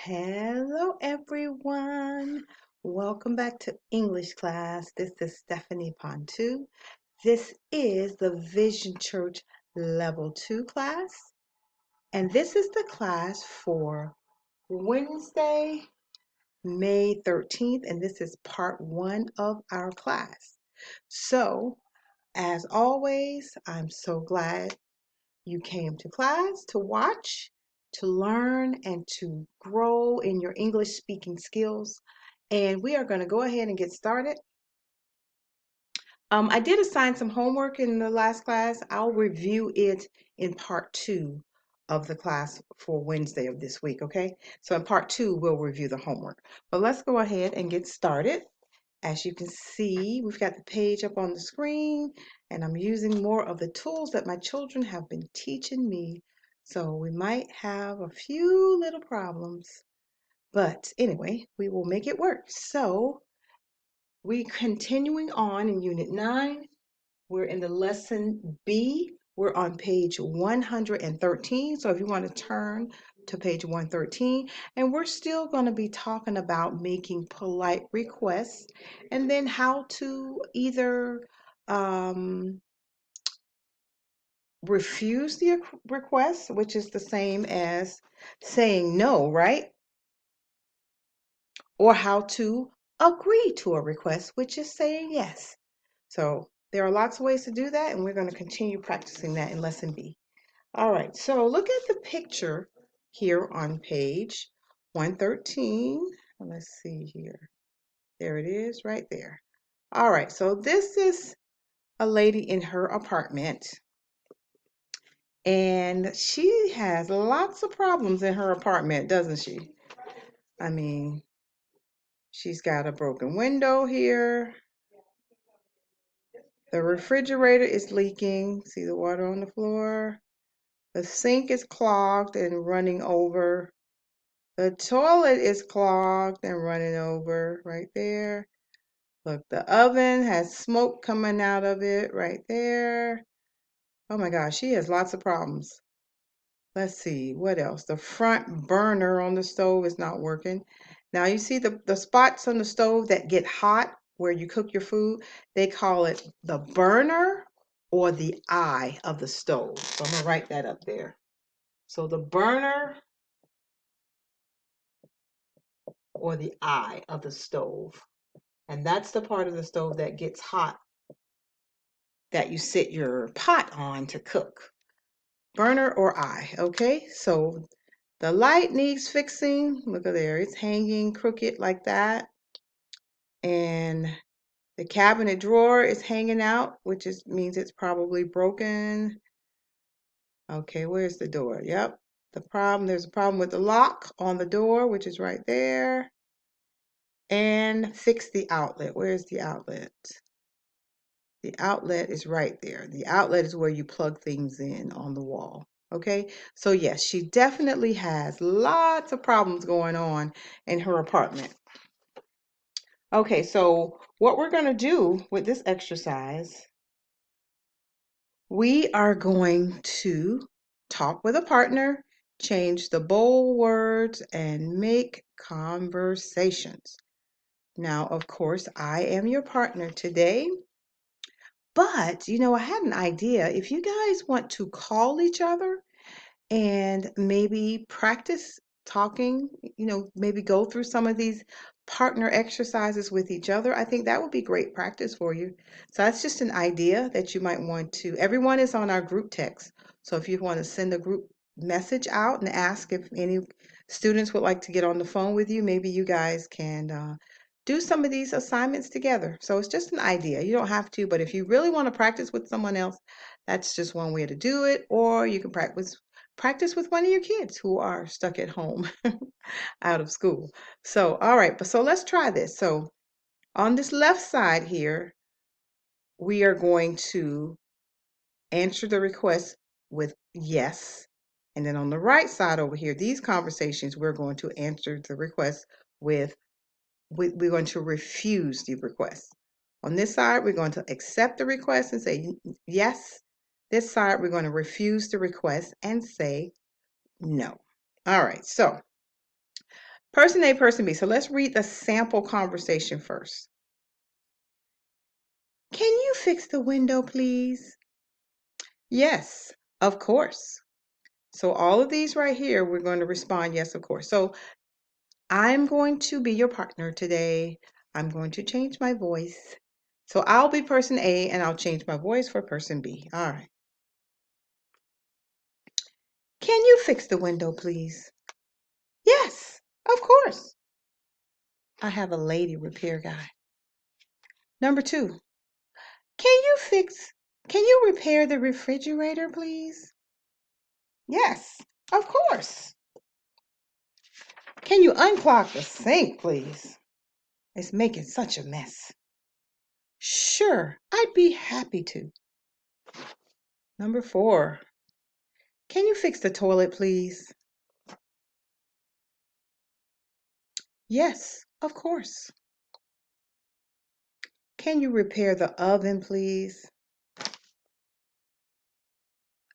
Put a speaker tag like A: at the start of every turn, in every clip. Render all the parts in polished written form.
A: Hello, everyone. Welcome back to English class. This is Stephanie Ponteau. This is the Vision Church Level 2 class, and this is the class for Wednesday, May 13th, and this is part 1 of our class. So, as always, I'm so glad you came to class to watch, to learn, and to grow in your English speaking skills. And we are going to go ahead and get started. I did assign some homework in the last class. I'll review it in part 2 of the class for Wednesday of this week, okay? So in part 2, we'll review the homework. But let's go ahead and get started. As you can see, we've got the page up on the screen, and I'm using more of the tools that my children have been teaching me. So we might have a few little problems, but anyway, we will make it work. So we're continuing on in Unit 9. We're in the lesson B. We're on page 113. So if you want to turn to page 113, and we're still going to be talking about making polite requests and then how to either refuse the request, which is the same as saying no, right? Or how to agree to a request, which is saying yes. So there are lots of ways to do that, and we're going to continue practicing that in lesson B. All right, so look at the picture here on page 113. Let's see here. There it is right there. All right, so this is a lady in her apartment, and she has lots of problems in her apartment, doesn't she? I mean, she's got a broken window here. The refrigerator is leaking. See the water on the floor? The sink is clogged and running over. The toilet is clogged and running over right there. Look, the oven has smoke coming out of it right there. Oh my gosh, she has lots of problems. Let's see, what else? The front burner on the stove is not working. Now you see the spots on the stove that get hot where you cook your food, they call it the burner or the eye of the stove. So I'm gonna write that up there. So the burner or the eye of the stove. And that's the part of the stove that gets hot that you sit your pot on to cook. Burner or eye, okay? So the light needs fixing. Look at there, it's hanging crooked like that. And the cabinet drawer is hanging out, which means it's probably broken. Okay, where's the door? Yep. There's a problem with the lock on the door, which is right there. And fix the outlet. Where's the outlet? The outlet is right there. The outlet is where you plug things in on the wall. Okay, so yes, she definitely has lots of problems going on in her apartment. Okay, so what we're going to do with this exercise, we are going to talk with a partner, change the bold words, and make conversations. Now, of course, I am your partner today. But, I had an idea. If you guys want to call each other and maybe practice talking, maybe go through some of these partner exercises with each other, I think that would be great practice for you. So that's just an idea that you might want to. Everyone is on our group text. So if you want to send a group message out and ask if any students would like to get on the phone with you, maybe you guys can do some of these assignments together. So it's just an idea. You don't have to, but if you really want to practice with someone else, that's just one way to do it. Or you can practice with one of your kids who are stuck at home out of school. So, all right, so let's try this. So on this left side here, we are going to answer the request with yes. And then on the right side over here, these conversations, we're going to answer the request with, we're going to refuse the request. On this side, we're going to accept the request and say yes. This side, we're going to refuse the request and say no. All right, so Person A, person B. So let's read the sample conversation first. Can you fix the window, please? Yes, of course. So all of these right here, we're going to respond, yes, of course. So I'm going to be your partner today. I'm going to change my voice. So I'll be person A and I'll change my voice for person B. All right. Can you fix the window, please? Yes, of course. I have a lady repair guy. Number 2, can you repair the refrigerator, please? Yes, of course. Can you unclog the sink, please? It's making such a mess. Sure, I'd be happy to. Number 4, can you fix the toilet, please? Yes, of course. Can you repair the oven, please?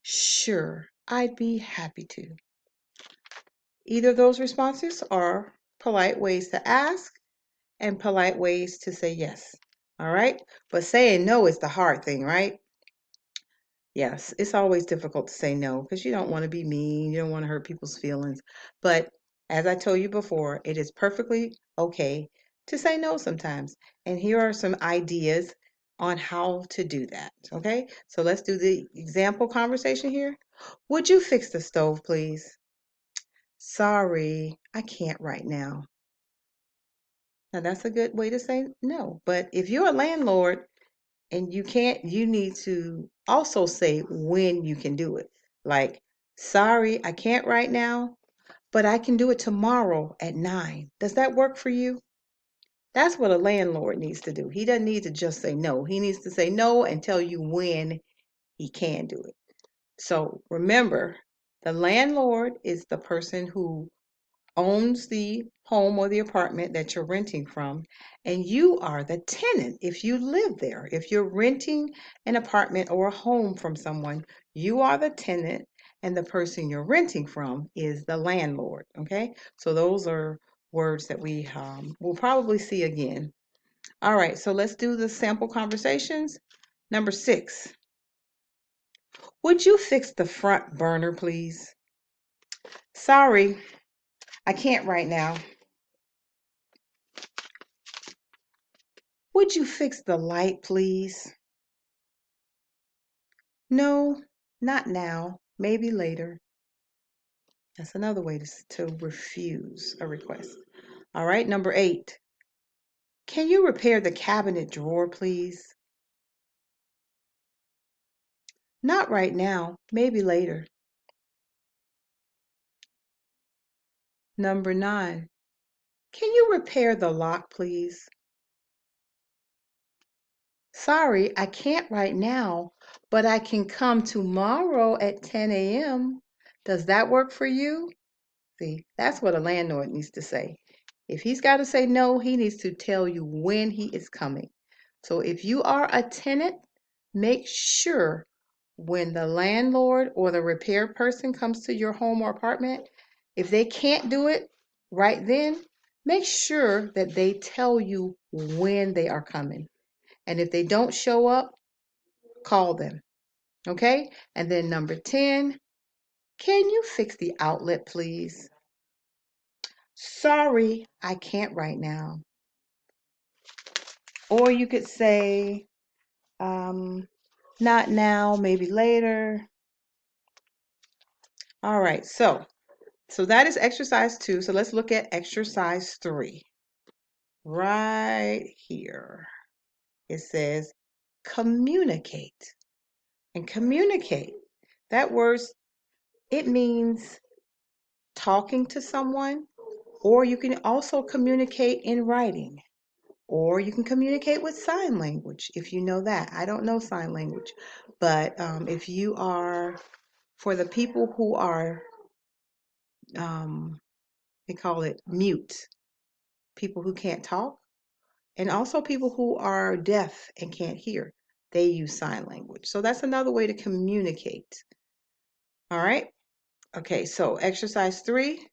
A: Sure, I'd be happy to. Either of those responses are polite ways to ask and polite ways to say yes. All right? But saying no is the hard thing, right? Yes, it's always difficult to say no because you don't want to be mean, you don't want to hurt people's feelings. But as I told you before, it is perfectly okay to say no sometimes. And here are some ideas on how to do that. Okay? So let's do the example conversation here. Would you fix the stove, please? Sorry, I can't right now. Now that's a good way to say no. But if you're a landlord and you can't, you need to also say when you can do it. Like, sorry, I can't right now, but I can do it tomorrow at 9. Does that work for you? That's what a landlord needs to do. He doesn't need to just say no. He needs to say no and tell you when he can do it. So remember, the landlord is the person who owns the home or the apartment that you're renting from, and you are the tenant if you live there. If you're renting an apartment or a home from someone, you are the tenant, and the person you're renting from is the landlord. Okay, so those are words that we will probably see again. All right, so let's do the sample conversations. Number 6, would you fix the front burner, please? Sorry, I can't right now. Would you fix the light, please? No, not now. Maybe later. That's another way to refuse a request. All right, number 8. Can you repair the cabinet drawer, please? Not right now. Maybe later. Number 9. Can you repair the lock, please? Sorry, I can't right now, but I can come tomorrow at 10 a.m. Does that work for you? See, that's what a landlord needs to say. If he's got to say no, he needs to tell you when he is coming. So if you are a tenant, make sure when the landlord or the repair person comes to your home or apartment, if they can't do it right then, make sure that they tell you when they are coming. And if they don't show up, call them. Okay? And then number 10, can you fix the outlet, please? Sorry, I can't right now. Or you could say, not now, maybe later. All right, so that is exercise 2. So let's look at exercise 3. Right here. It says communicate. And communicate, that word, it means talking to someone, or you can also communicate in writing. Or you can communicate with sign language if you know that. I don't know sign language, but if you are, for the people who are, they call it mute, people who can't talk, and also people who are deaf and can't hear, they use sign language. So that's another way to communicate. All right. Okay, so exercise 3.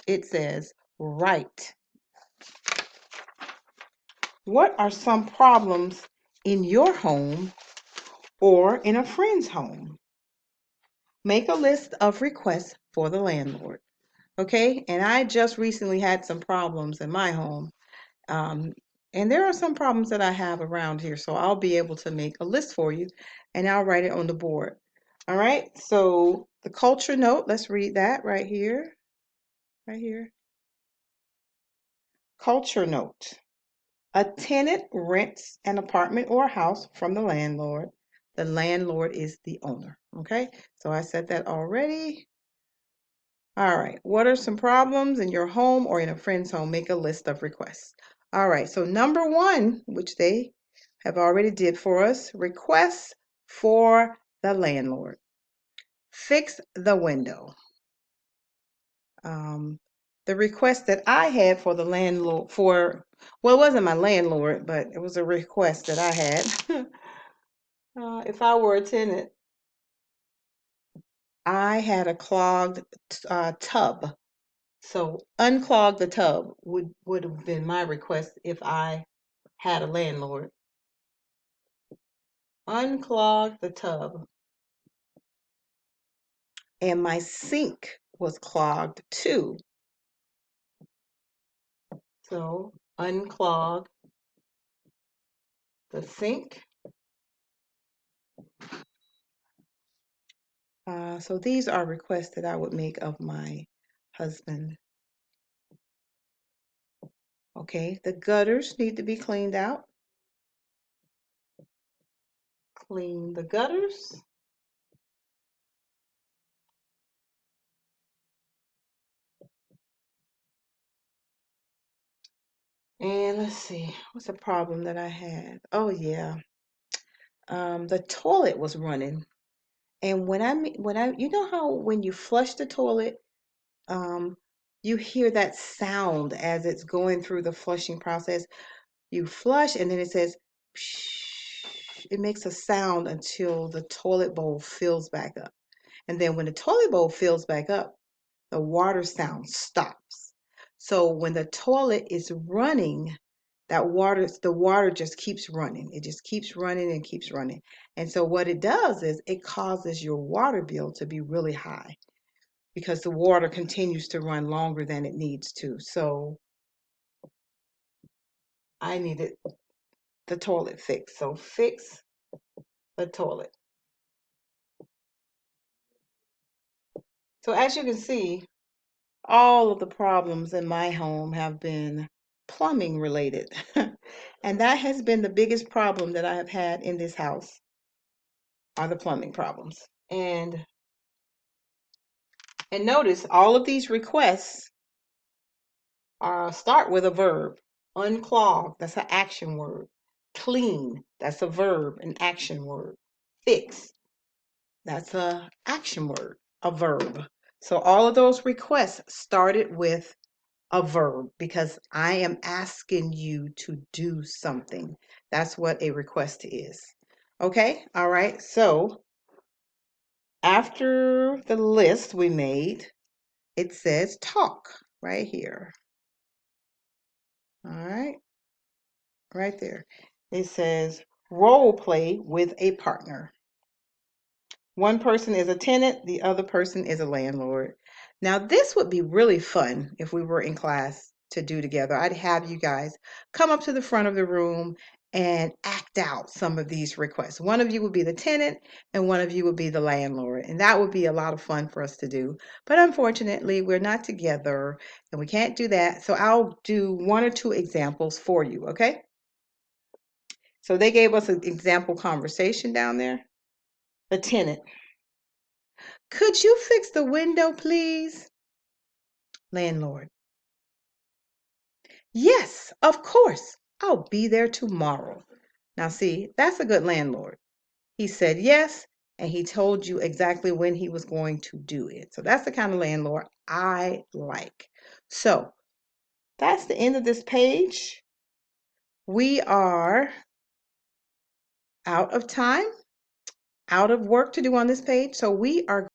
A: it says, write. What are some problems in your home or in a friend's home? Make a list of requests for the landlord. Okay, and I just recently had some problems in my home. Um, and there are some problems that I have around here, so I'll be able to make a list for you and I'll write it on the board. All right, so the culture note, let's read that right here. Right here. Culture note. A tenant rents an apartment or a house from the landlord. The landlord is the owner. Okay, so I said that already. All right, what are some problems in your home or in a friend's home? Make a list of requests. All right, so number one, which they have already did for us, requests for the landlord. Fix the window. The request that I had for the landlord well, it wasn't my landlord, but it was a request that I had. If I were a tenant, I had a clogged tub. So unclog the tub would have been my request if I had a landlord. Unclog the tub. And my sink was clogged too. So unclog the sink. So these are requests that I would make of my husband. Okay, the gutters need to be cleaned out. Clean the gutters. And let's see, what's a problem that I had? Oh yeah, the toilet was running. And you know how when you flush the toilet, um, you hear that sound as it's going through the flushing process. You flush and then it says, psh, it makes a sound until the toilet bowl fills back up. And then when the toilet bowl fills back up, the water sound stops. So when the toilet is running, the water just keeps running. It just keeps running and keeps running. And so what it does is it causes your water bill to be really high because the water continues to run longer than it needs to. So I needed the toilet fixed. So fix the toilet. So as you can see, all of the problems in my home have been plumbing related. And that has been the biggest problem that I have had in this house are the plumbing problems. And notice all of these requests start with a verb. Unclog, that's an action word. Clean, that's a verb, an action word. Fix, that's a action word, a verb. So all of those requests started with a verb because I am asking you to do something. That's what a request is. Okay, all right. So after the list we made, it says talk right here. All right, right there. It says role play with a partner. One person is a tenant, the other person is a landlord. Now, this would be really fun if we were in class to do together. I'd have you guys come up to the front of the room and act out some of these requests. One of you would be the tenant and one of you would be the landlord. And that would be a lot of fun for us to do. But unfortunately, we're not together and we can't do that. So I'll do one or two examples for you, okay? So they gave us an example conversation down there. The tenant. Could you fix the window, please? Landlord. Yes, of course. I'll be there tomorrow. Now, see, that's a good landlord. He said yes, and he told you exactly when he was going to do it. So that's the kind of landlord I like. So that's the end of this page. We are out of time, out of work to do on this page. So we are